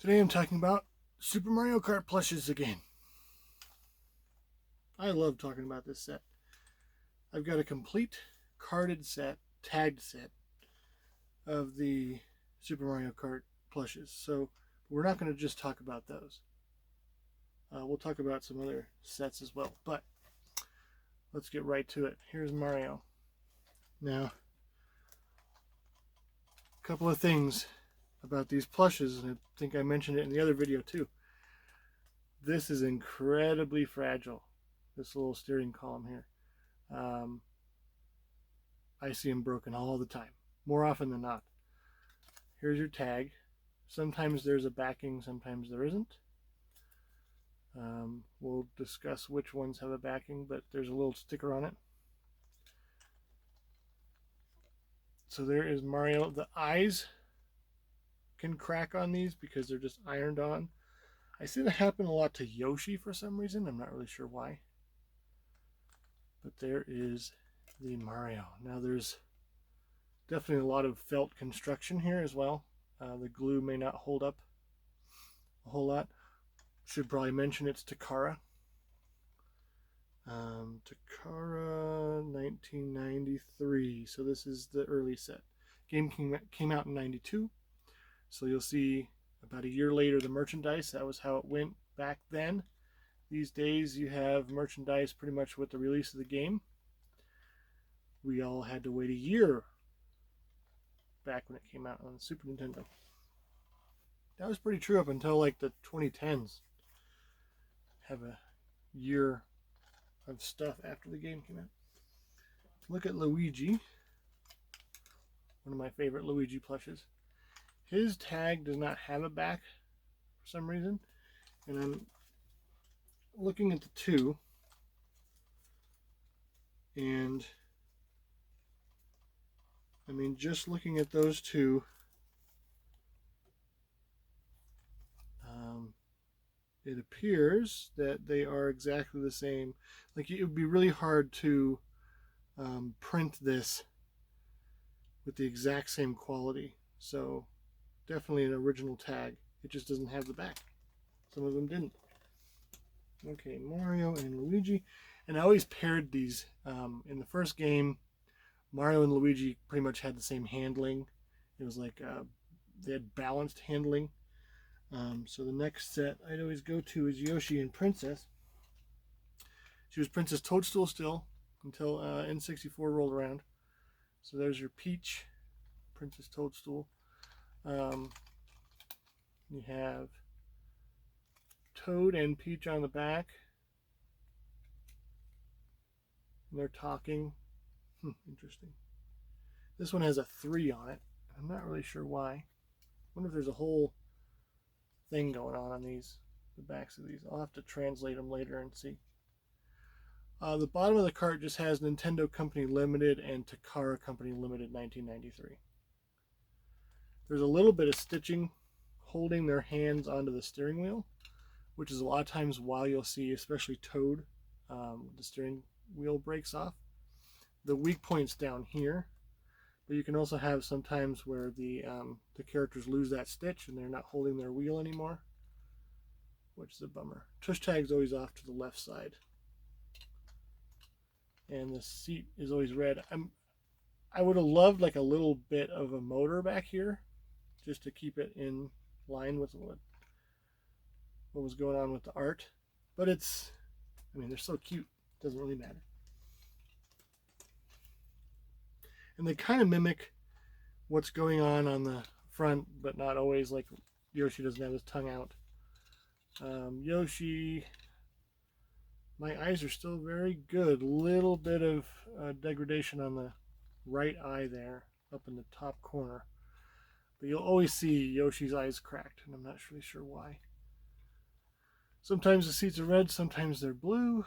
Today I'm talking about Super Mario Kart Plushes again. I love talking about this set. I've got a complete carded set, tagged set of the Super Mario Kart Plushes. So we're not going to just talk about those. We'll talk about some other sets as well. But let's get right to it. Here's Mario. Now, a couple of things about these plushes, and I think I mentioned it in the other video too. This is incredibly fragile, this little steering column here. I see them broken all the time, more often than not. Here's your tag. Sometimes there's a backing, sometimes there isn't. We'll discuss which ones have a backing, but there's a little sticker on it. So there is Mario. The eyes can crack on these because they're just ironed on. I see that happen a lot to Yoshi for some reason. I'm not really sure why. But there is the Mario. Now there's definitely a lot of felt construction here as well. The glue may not hold up a whole lot. Should probably mention it's Takara. Takara 1993. So this is the early set. Game came out in 92. So you'll see about a year later the merchandise. That was how it went back then. These days you have merchandise pretty much with the release of the game. We all had to wait a year back when it came out on the Super Nintendo. That was pretty true up until like the 2010s. Have a year of stuff after the game came out. Look at Luigi. One of my favorite Luigi plushes. His tag does not have a back for some reason, and I'm looking at the two, and I mean, just looking at those two, it appears that they are exactly the same. Like, it would be really hard to print this with the exact same quality. So definitely an original tag. It just doesn't have the back. Some of them didn't. Okay, Mario and Luigi. And I always paired these. In the first game, Mario and Luigi pretty much had the same handling. It was like they had balanced handling. So the next set I'd always go to is Yoshi and Princess. She was Princess Toadstool still until N64 rolled around. So there's your Peach, Princess Toadstool. You have Toad and Peach on the back. And they're talking. Interesting. This one has a 3 on it. I'm not really sure why. I wonder if there's a whole thing going on these, the backs of these. I'll have to translate them later and see. The bottom of the cart just has Nintendo Company Limited and Takara Company Limited 1993. There's a little bit of stitching holding their hands onto the steering wheel, which is a lot of times why you'll see, especially Toad, the steering wheel breaks off. The weak point's down here, but you can also have sometimes where the characters lose that stitch and they're not holding their wheel anymore, which is a bummer. Tush tag's always off to the left side, and the seat is always red. I would have loved like a little bit of a motor back here, just to keep it in line with what was going on with the art. But it's, I mean, they're so cute, it doesn't really matter. And they kind of mimic what's going on the front, but not always. Like Yoshi doesn't have his tongue out. Yoshi, my eyes are still very good. Little bit of degradation on the right eye there, up in the top corner. But you'll always see Yoshi's eyes cracked, and I'm not really sure why. Sometimes the seats are red, sometimes they're blue.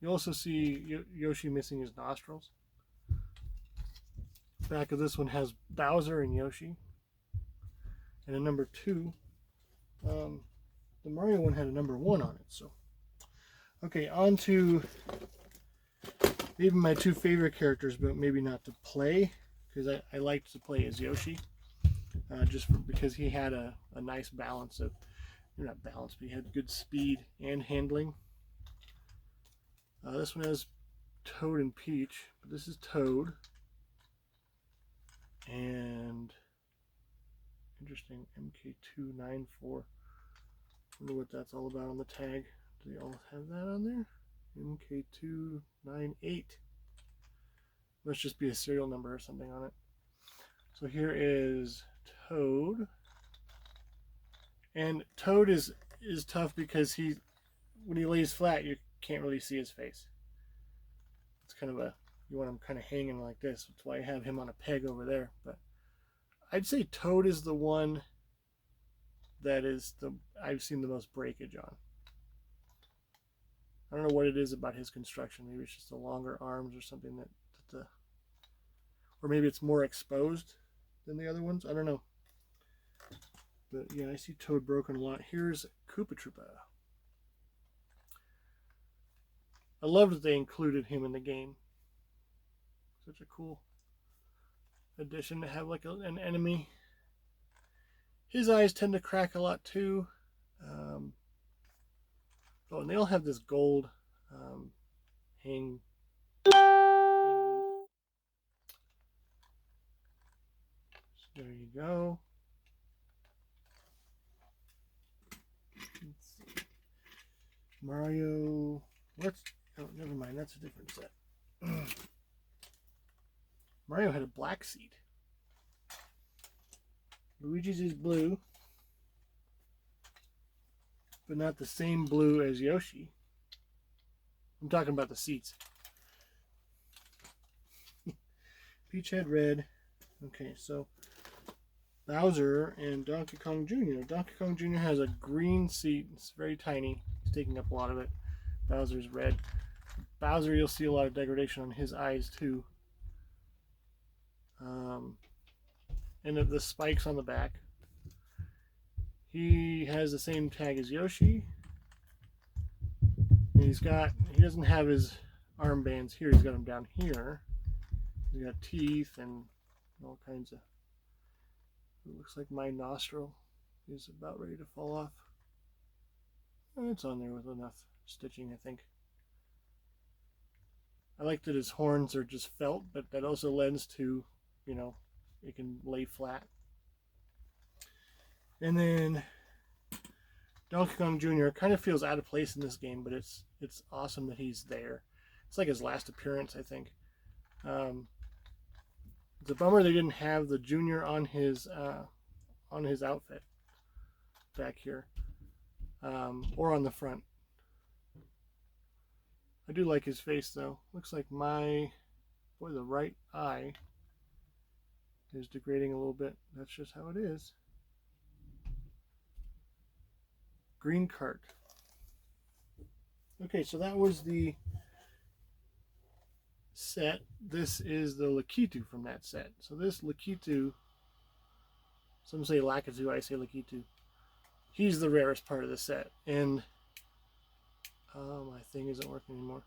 You also see Yoshi missing his nostrils. Back of this one has Bowser and Yoshi. And a number 2. The Mario one had a number 1 on it. So, okay, on to even my 2 favorite characters, but maybe not to play, because I liked to play as Yoshi. because he had a nice balance of, not balance, but he had good speed and handling. This one has Toad and Peach, but this is Toad. And interesting, MK294. Wonder what that's all about on the tag. Do they all have that on there? MK298. Must just be a serial number or something on it. So here is Toad. And Toad is tough because when he lays flat, you can't really see his face. It's kind of you want him kind of hanging like this. That's why I have him on a peg over there. But I'd say Toad is the one that I've seen the most breakage on. I don't know what it is about his construction. Maybe it's just the longer arms or something or maybe it's more exposed than the other ones. I don't know. But yeah, I see Toad broken a lot. Here's Koopa Troopa. I love that they included him in the game. Such a cool addition to have like an enemy. His eyes tend to crack a lot too. Oh, and they all have this gold hang. So there you go. Let's see. Mario. Oh, never mind. That's a different set. Mario had a black seat. Luigi's is blue, but not the same blue as Yoshi. I'm talking about the seats. Peach had red. Okay, so Bowser and Donkey Kong Jr. Donkey Kong Jr. has a green seat. It's very tiny. It's taking up a lot of it. Bowser's red. Bowser, you'll see a lot of degradation on his eyes too. And the spikes on the back. He has the same tag as Yoshi. And he doesn't have his armbands here. He's got them down here. He's got teeth and all kinds of. It looks like my nostril is about ready to fall off. It's on there with enough stitching, I think. I like that his horns are just felt, but that also lends to, it can lay flat. And then Donkey Kong Jr. kind of feels out of place in this game, but it's awesome that he's there. It's like his last appearance, I think. It's a bummer they didn't have the Junior on his outfit back here, or on the front. I do like his face though. Looks like the right eye is degrading a little bit. That's just how it is. Green cart. Okay, so that was the set. This is the Lakitu from that set. So this Lakitu, some say Lakitu, I say Lakitu. He's the rarest part of the set. And my thing isn't working anymore.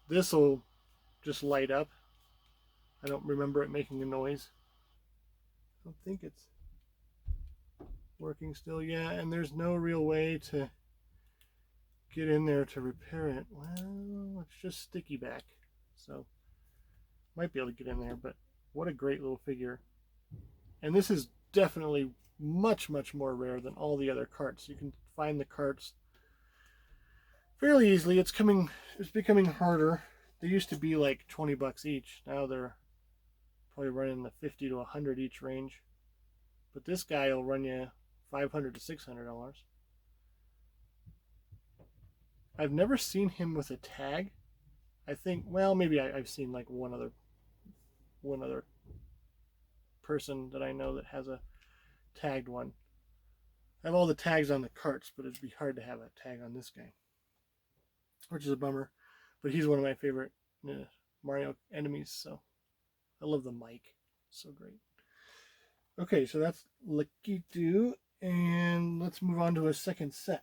This will just light up. I don't remember it making a noise. I don't think it's working still. Yeah, and there's no real way to get in there to repair it. Well, it's just sticky back. So, might be able to get in there, but what a great little figure. And this is definitely much, much more rare than all the other carts. You can find the carts fairly easily. It's becoming harder. They used to be like 20 bucks each. Now they're probably running the 50 to 100 each range. But this guy will run you $500 to $600. I've never seen him with a tag. I think, well, maybe I've seen like one other person that I know that has a tagged one. I have all the tags on the carts, but it'd be hard to have a tag on this guy, which is a bummer. But he's one of my favorite Mario enemies, so I love the mic. So great. Okay, so that's Lakitu, and let's move on to a second set.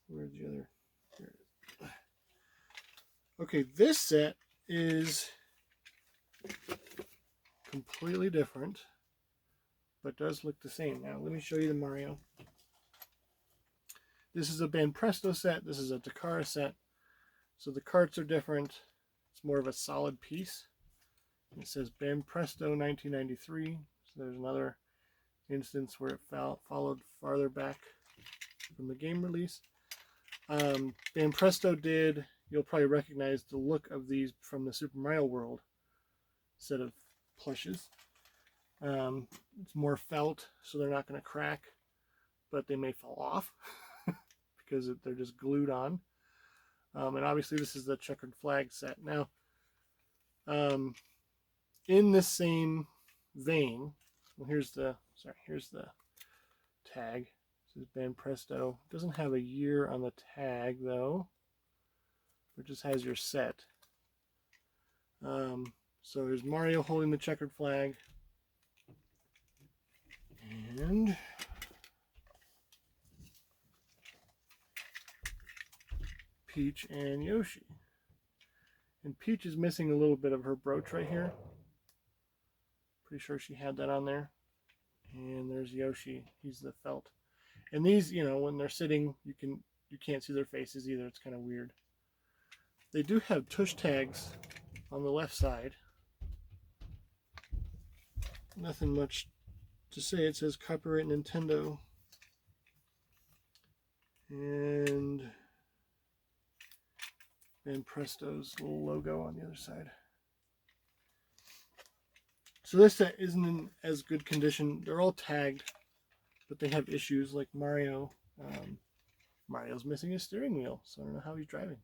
Where's the other? There it is. Okay, this set is Completely different, but does look the same. Now let me show you the Mario. This is a Banpresto set. This is a Takara set. So the carts are different. It's more of a solid piece. It says Banpresto 1993. So there's another instance where it followed farther back from the game release. Banpresto did, you'll probably recognize the look of these from the Super Mario World set of plushes. It's more felt, so they're not going to crack, but they may fall off because they're just glued on. And obviously this is the Checkered Flag Set. Now, in this same vein, well, here's the tag. This is Banpresto. It doesn't have a year on the tag though. It just has your set. So there's Mario holding the checkered flag. And Peach and Yoshi. And Peach is missing a little bit of her brooch right here. Pretty sure she had that on there. And there's Yoshi. He's the felt. And these, you know, when they're sitting, you can't see their faces either. It's kind of weird. They do have tush tags on the left side. Nothing much to say. It says copyright Nintendo. And Banpresto's little logo on the other side. So this set isn't in as good condition. They're all tagged, but they have issues like Mario. Mario's missing his steering wheel, so I don't know how he's driving.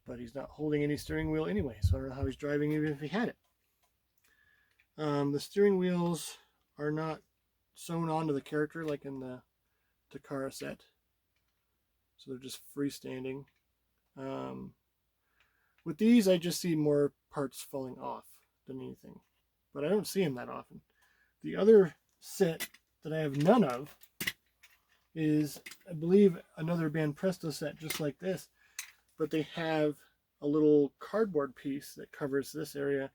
But he's not holding any steering wheel anyway, so I don't know how he's driving even if he had it. The steering wheels are not sewn onto the character like in the Takara set. So they're just freestanding. With these, I just see more parts falling off than anything. But I don't see them that often. The other set that I have none of is, I believe, another Banpresto set just like this. But they have a little cardboard piece that covers this area.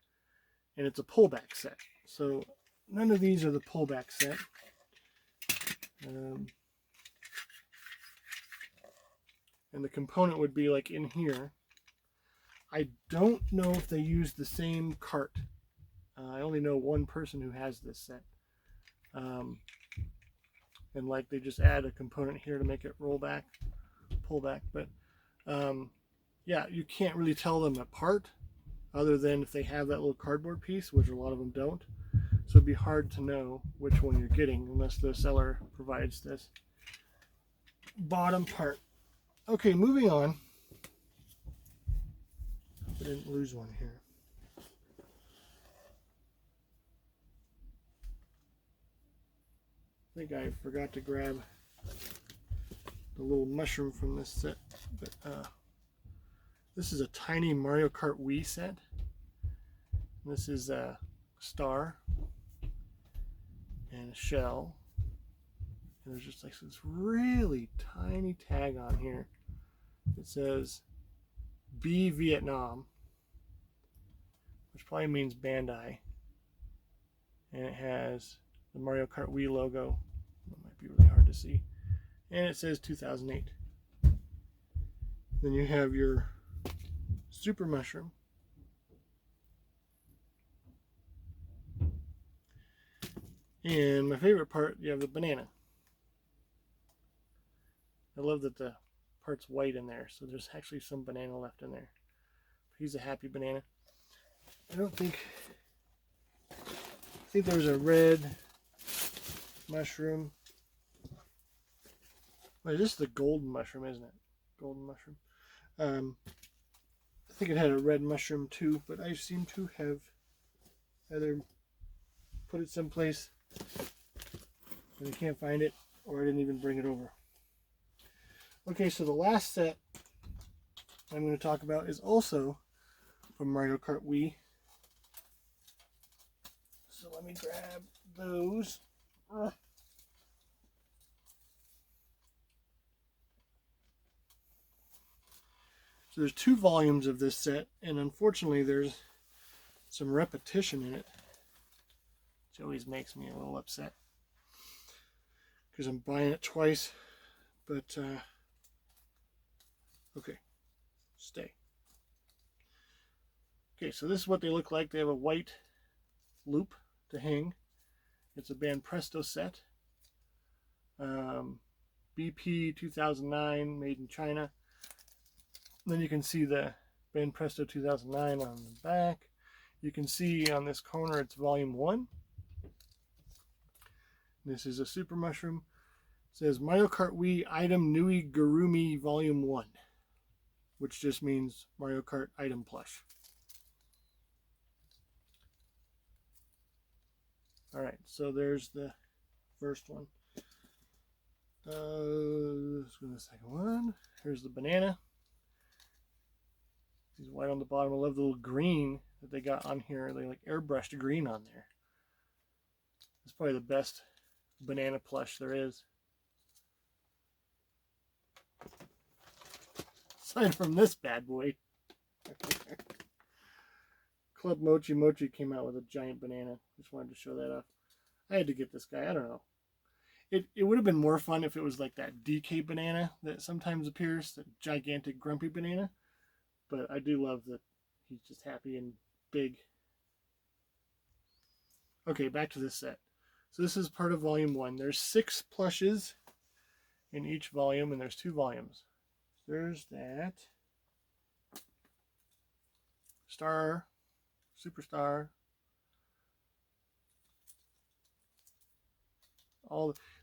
And it's a pullback set. So none of these are the pullback set. And the component would be like in here. I don't know if they use the same cart. I only know one person who has this set. And like they just add a component here to make it roll back, pull back. But yeah, you can't really tell them apart other than if they have that little cardboard piece, which a lot of them don't. So it'd be hard to know which one you're getting unless the seller provides this bottom part. Okay, moving on. I didn't lose one here. I think I forgot to grab the little mushroom from this set, but this is a tiny Mario Kart Wii set. This is a star and a shell, and there's just like this really tiny tag on here. It says B Vietnam, which probably means Bandai, and it has the Mario Kart Wii logo. It might be really hard to see, and it says 2008. Then you have your Super Mushroom. And my favorite part, you have the banana. I love that the part's white in there, so there's actually some banana left in there. He's a happy banana. I think there's a red mushroom. Well, this is the golden mushroom, isn't it? Golden mushroom. I think it had a red mushroom too, but I seem to have either put it someplace and I can't find it, or I didn't even bring it over. Okay, so the last set I'm going to talk about is also from Mario Kart Wii. So let me grab those. So there's 2 volumes of this set, and unfortunately there's some repetition in it, which always makes me a little upset because I'm buying it twice. But okay, stay. Okay, so this is what they look like. They have a white loop to hang. It's a Banpresto set. BP 2009, made in China. Then you can see the Banpresto 2009 on the back. You can see on this corner it's volume 1. This is a Super Mushroom. It says Mario Kart Wii Item Nui Gurumi Volume 1, which just means Mario Kart Item Plush. Alright, so there's the first one. Let's go to the second one. Here's the banana. He's white on the bottom. I love the little green that they got on here. They like airbrushed green on there. It's probably the best banana plush there is. Aside from this bad boy. Club Mochi Mochi came out with a giant banana. Just wanted to show that off. I had to get this guy. I don't know. It would have been more fun if it was like that DK banana that sometimes appears, that gigantic grumpy banana. But I do love that he's just happy and big. Okay, back to this set. So this is part of volume 1. There's 6 plushes in each volume, and there's 2 volumes. There's that. Star, Superstar.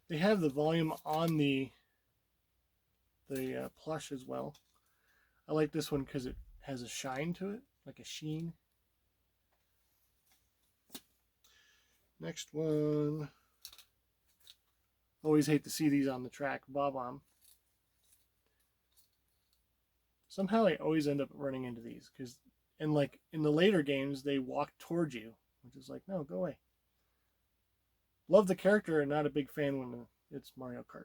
They have the volume on the plush as well. I like this one because it has a shine to it, like a sheen. Next one. Always hate to see these on the track. Bob-omb. Somehow I always end up running into these because, and like in the later games, they walk towards you, which is like, no, go away. Love the character and not a big fan when it's Mario Kart.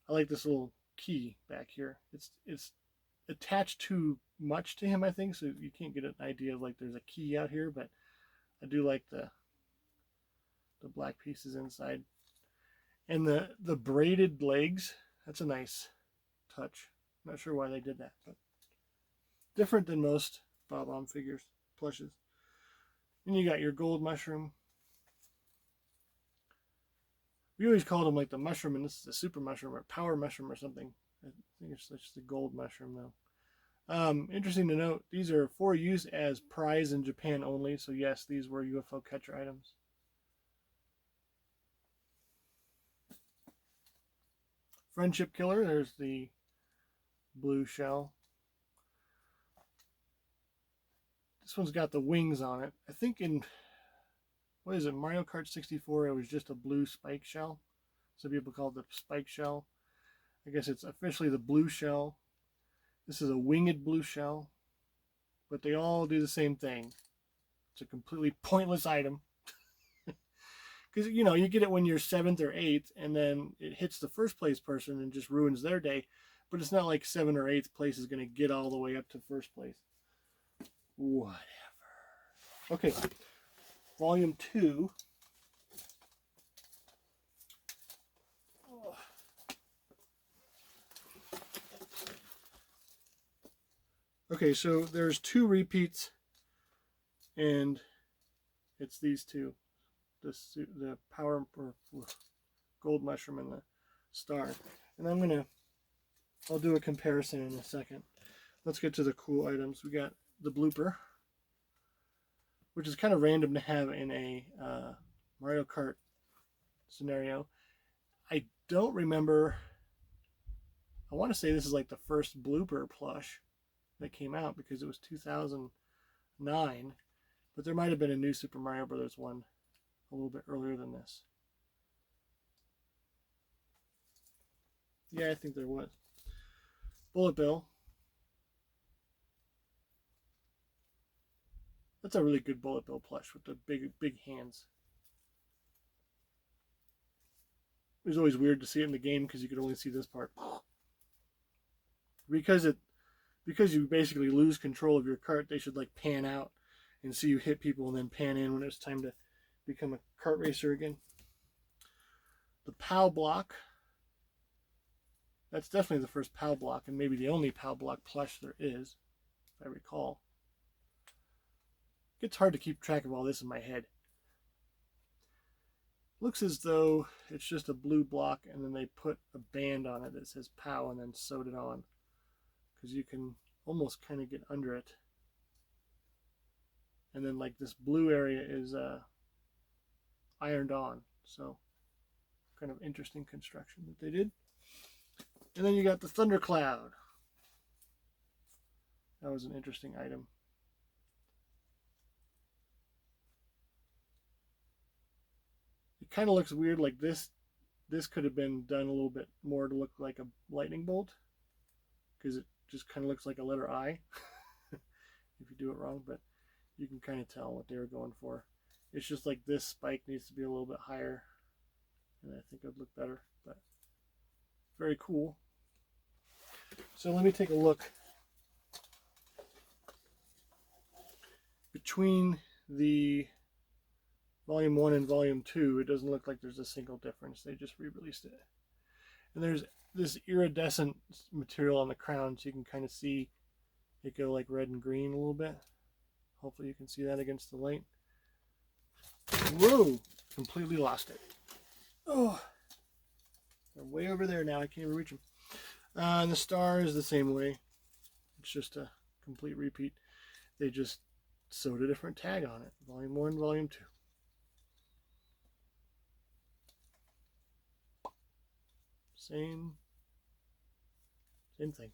I like this little key back here. It's attached too much to him, I think, so you can't get an idea of like there's a key out here, but I do like the black pieces inside. And the braided legs, that's a nice touch. Not sure why they did that, but different than most Bob-omb figures, plushes. And you got your gold mushroom. We always called them like the mushroom, and this is a super mushroom or power mushroom or something. I think it's just a gold mushroom though. Interesting to note, these are for use as prize in Japan only. So yes, these were UFO catcher items. Friendship Killer, there's the blue shell. This one's got the wings on it. I think in, what is it, Mario Kart 64, it was just a blue spike shell. Some people call it the spike shell. I guess it's officially the blue shell. This is a winged blue shell. But they all do the same thing. It's a completely pointless item. Because, you know, you get it when you're 7th or 8th, and then it hits the first place person and just ruins their day. But it's not like 7th or 8th place is going to get all the way up to first place. Whatever. Okay. Volume 2. Okay, so there's 2 repeats, and it's these 2. The power or gold mushroom and the star. And I'll do a comparison in a second. Let's get to the cool items. We got the Blooper, which is kind of random to have in a Mario Kart scenario. I don't remember. I want to say this is like the first Blooper plush that came out because it was 2009, but there might have been a new Super Mario Brothers one a little bit earlier than this. Yeah, I think there was. Bullet Bill. That's a really good Bullet Bill plush with the big hands. It was always weird to see it in the game because you could only see this part. Because because you basically lose control of your cart, they should like pan out and see you hit people and then pan in when it's time to become a kart racer again. The Pow Block. That's definitely the first Pow Block and maybe the only Pow Block plush there is, if I recall. It's hard to keep track of all this in my head. Looks as though it's just a blue block and then they put a band on it that says POW and then sewed it on. Because you can almost kind of get under it. And then like this blue area is ironed on. So kind of interesting construction that they did. And then you got the Thundercloud. That was an interesting item. It kind of looks weird, like this could have been done a little bit more to look like a lightning bolt, because it just kind of looks like a letter I if you do it wrong, but you can kind of tell what they were going for. It's just like this spike needs to be a little bit higher, and I think it would look better, but very cool. So let me take a look. Between the Volume 1 and Volume 2, it doesn't look like there's a single difference. They just re-released it. And there's this iridescent material on the crown, so you can kind of see it go like red and green a little bit. Hopefully you can see that against the light. Whoa! Completely lost it. Oh! They're way over there now. I can't even reach them. And the star is the same way. It's just a complete repeat. They just sewed a different tag on it. Volume 1, Volume 2. Same thing.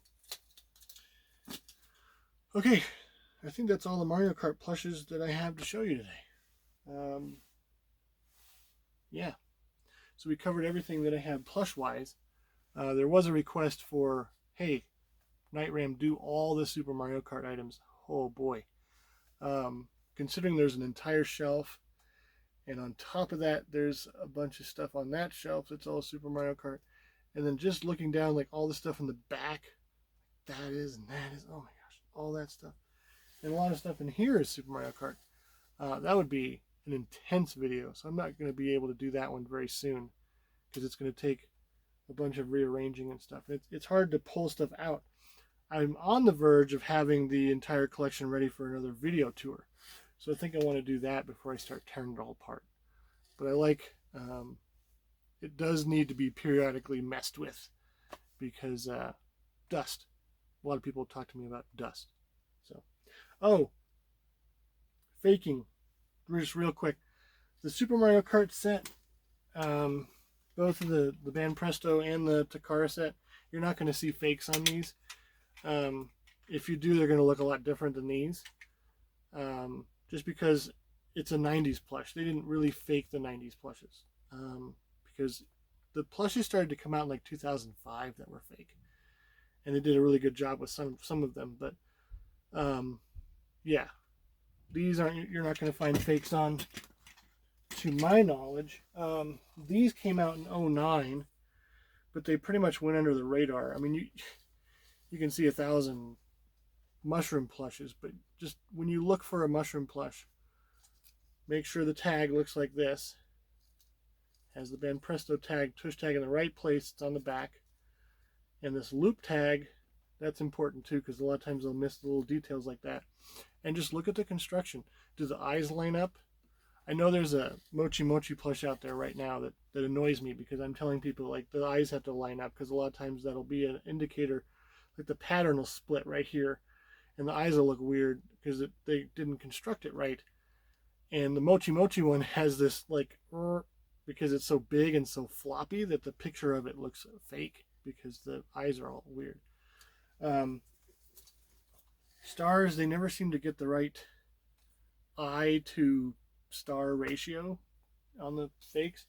Okay, I think that's all the Mario Kart plushes that I have to show you today. Yeah, so we covered everything that I have plush-wise. There was a request for, hey, Night Ram, do all the Super Mario Kart items. Oh boy. Considering there's an entire shelf, and on top of that, there's a bunch of stuff on that shelf that's all Super Mario Kart. And then just looking down, like all the stuff in the back, that is, and that is, oh my gosh, all that stuff. And a lot of stuff in here is Super Mario Kart. That would be an intense video, so I'm not going to be able to do that one very soon, because it's going to take a bunch of rearranging and stuff. It's hard to pull stuff out. I'm on the verge of having the entire collection ready for another video tour. So I think I want to do that before I start tearing it all apart. But I like... it does need to be periodically messed with, because dust. A lot of people talk to me about dust. So, oh, faking. Just real quick, the Super Mario Kart set, both of the Band Presto and the Takara set, you're not going to see fakes on these. If you do, they're going to look a lot different than these. Just because it's a 90s plush. They didn't really fake the 90s plushes. Because the plushes started to come out in like 2005 that were fake, and they did a really good job with some of them. But yeah, these aren't, you're not going to find fakes on, to my knowledge. These came out in 2009, but they pretty much went under the radar. I mean, you can see 1,000 mushroom plushes, but just when you look for a mushroom plush, make sure the tag looks like this. Has the Band Presto tag, tush tag in the right place. It's on the back. And this loop tag, that's important too, because a lot of times they'll miss the little details like that. And just look at the construction. Do the eyes line up? I know there's a Mochi Mochi plush out there right now that annoys me, because I'm telling people like the eyes have to line up, because a lot of times that'll be an indicator, like the pattern will split right here and the eyes will look weird because they didn't construct it right. And the Mochi Mochi one has this like because it's so big and so floppy that the picture of it looks fake because the eyes are all weird. Stars, they never seem to get the right eye to star ratio on the fakes.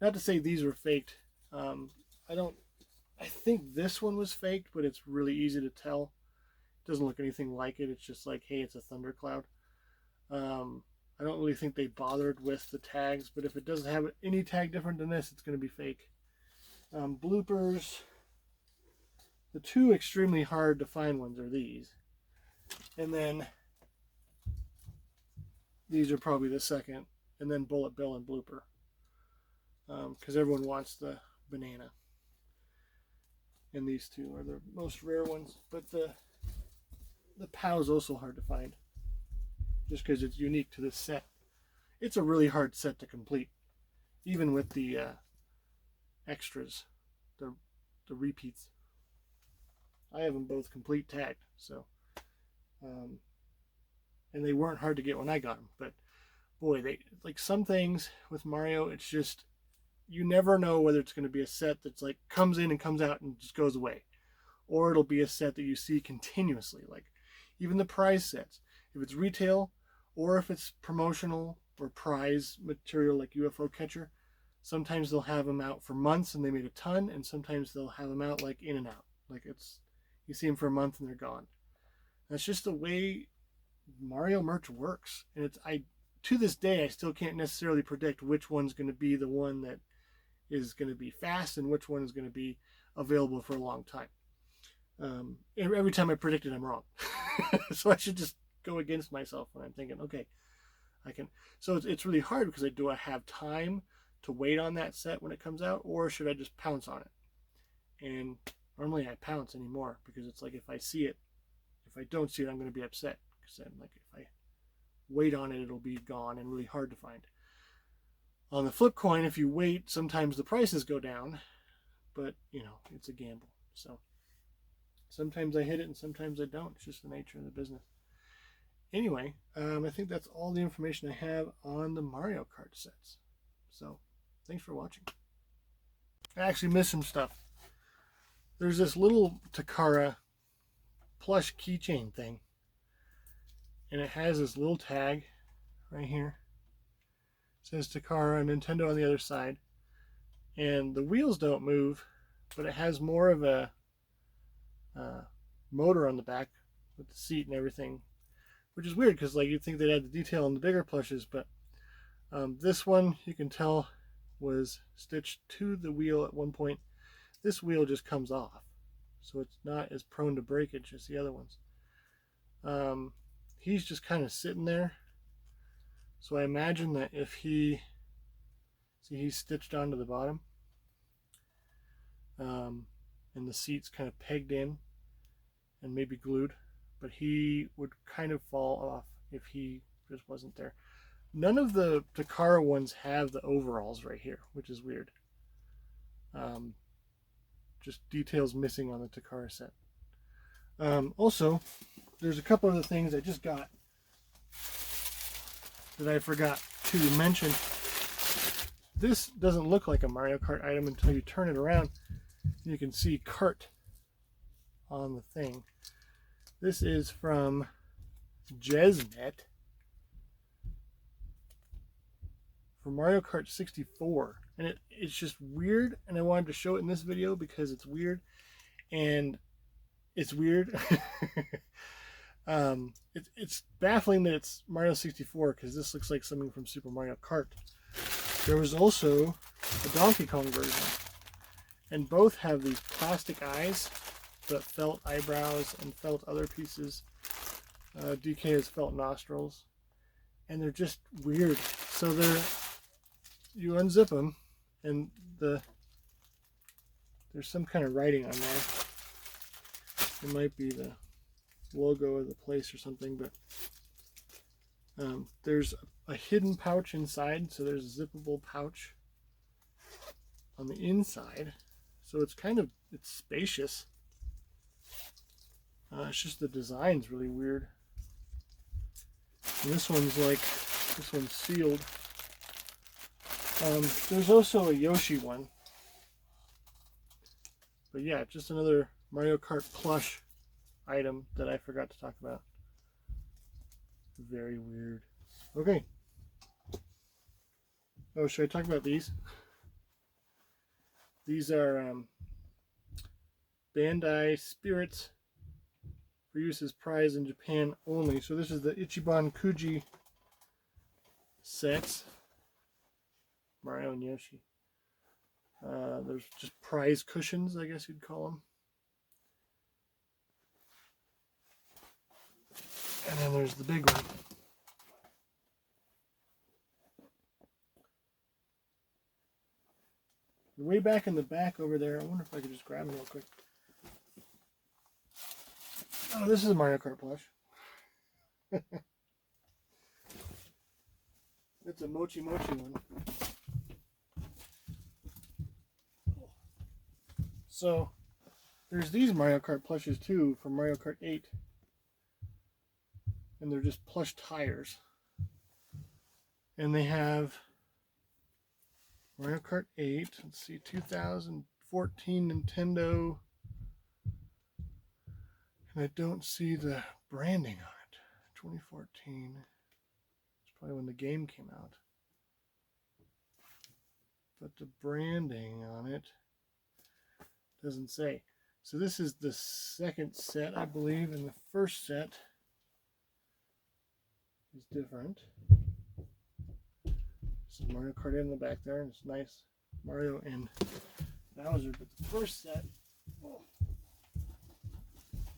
Not to say these were faked. I think this one was faked, but it's really easy to tell. It doesn't look anything like it. It's just like, hey, it's a Thundercloud. I don't really think they bothered with the tags, but if it doesn't have any tag different than this, it's going to be fake. Bloopers. The two extremely hard to find ones are these. And then these are probably the second. And then Bullet Bill and Blooper. Because everyone wants the banana. And these two are the most rare ones. But the Pow is also hard to find. Just because it's unique to this set. It's a really hard set to complete. Even with the extras. The repeats. I have them both complete tagged. So. And they weren't hard to get when I got them. But boy, they like some things with Mario, it's just you never know whether it's going to be a set that's like comes in and comes out and just goes away, or it'll be a set that you see continuously. Like even the prize sets, if it's retail or if it's promotional or prize material like UFO Catcher, sometimes they'll have them out for months and they made a ton, and sometimes they'll have them out like in and out. Like it's you see them for a month and they're gone. That's just the way Mario merch works, and it's to this day I still can't necessarily predict which one's going to be the one that is going to be fast and which one is going to be available for a long time. Every time I predict it, I'm wrong. So I should just go against myself when I'm thinking, okay, I can. So it's really hard because do I have time to wait on that set when it comes out, or should I just pounce on it? And normally I pounce anymore because it's like if I see it, if I don't see it, I'm going to be upset because then like if I wait on it, it'll be gone and really hard to find. On the flip coin, if you wait, sometimes the prices go down, but you know, it's a gamble. So sometimes I hit it and sometimes I don't. It's just the nature of the business. Anyway, I think that's all the information I have on the Mario Kart sets. So thanks for watching. I actually missed some stuff. There's this little Takara plush keychain thing, and it has this little tag right here. It says Takara, Nintendo on the other side, and the wheels don't move, but it has more of a motor on the back with the seat and everything, which is weird because like you'd think they'd add the detail on the bigger plushes, but this one you can tell was stitched to the wheel at one point. This wheel just comes off, so it's not as prone to breakage as the other ones. He's just kind of sitting there, so I imagine that if he's stitched onto the bottom, and the seat's kind of pegged in and maybe glued, but he would kind of fall off if he just wasn't there. None of the Takara ones have the overalls right here, which is weird. Just details missing on the Takara set. Also, there's a couple other things I just got that I forgot to mention. This doesn't look like a Mario Kart item until you turn it around. You can see Kart on the thing. This is from Jesnet for Mario Kart 64. And it's just weird, and I wanted to show it in this video because it's weird. And it's weird. It's baffling that it's Mario 64 because this looks like something from Super Mario Kart. There was also a Donkey Kong version, and both have these plastic eyes, but felt eyebrows and felt other pieces. DK has felt nostrils, and they're just weird. So you unzip them, and there's some kind of writing on there. It might be the logo of the place or something, but there's a hidden pouch inside, so there's a zippable pouch on the inside, so it's spacious. It's just the design's really weird. And this one's sealed. There's also a Yoshi one, but yeah, just another Mario Kart plush item that I forgot to talk about. Very weird. Okay. Oh, should I talk about these? These are Bandai Spirits for use as prize in Japan only. So this is the Ichiban Kuji sets. Mario and Yoshi. There's just prize cushions, I guess you'd call them. And then there's the big one. Way back in the back over there, I wonder if I could just grab him real quick. Oh, this is a Mario Kart plush. It's a Mochi Mochi one. So, there's these Mario Kart plushes too from Mario Kart 8. And they're just plush tires. And they have Mario Kart 8, let's see, 2014 Nintendo. And I don't see the branding on it. 2014. It's probably when the game came out. But the branding on it doesn't say. So this is the second set, I believe, and the first set is different. This is Mario Kart in the back there, and it's nice Mario and Bowser. But the first set, oh,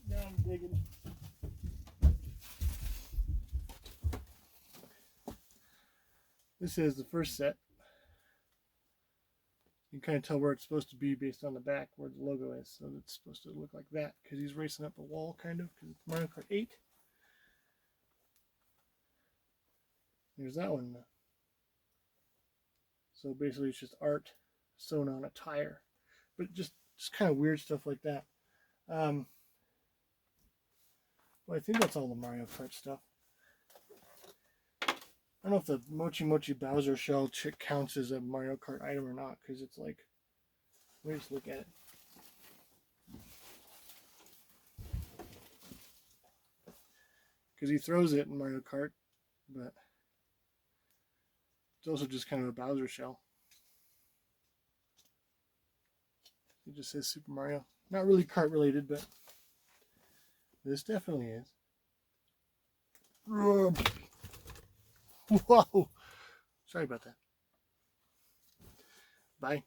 now I'm digging. This is the first set. You can kind of tell where it's supposed to be based on the back, where the logo is. So it's supposed to look like that, because he's racing up a wall, kind of, because it's Mario Kart 8. There's that one. So basically it's just art sewn on a tire. But just kind of weird stuff like that. Well, I think that's all the Mario Kart stuff. I don't know if the Mochi Mochi Bowser shell counts as a Mario Kart item or not, because it's like, let me just look at it. Because he throws it in Mario Kart, but it's also just kind of a Bowser shell. It just says Super Mario. Not really kart related, but this definitely is. Whoa! Sorry about that. Bye.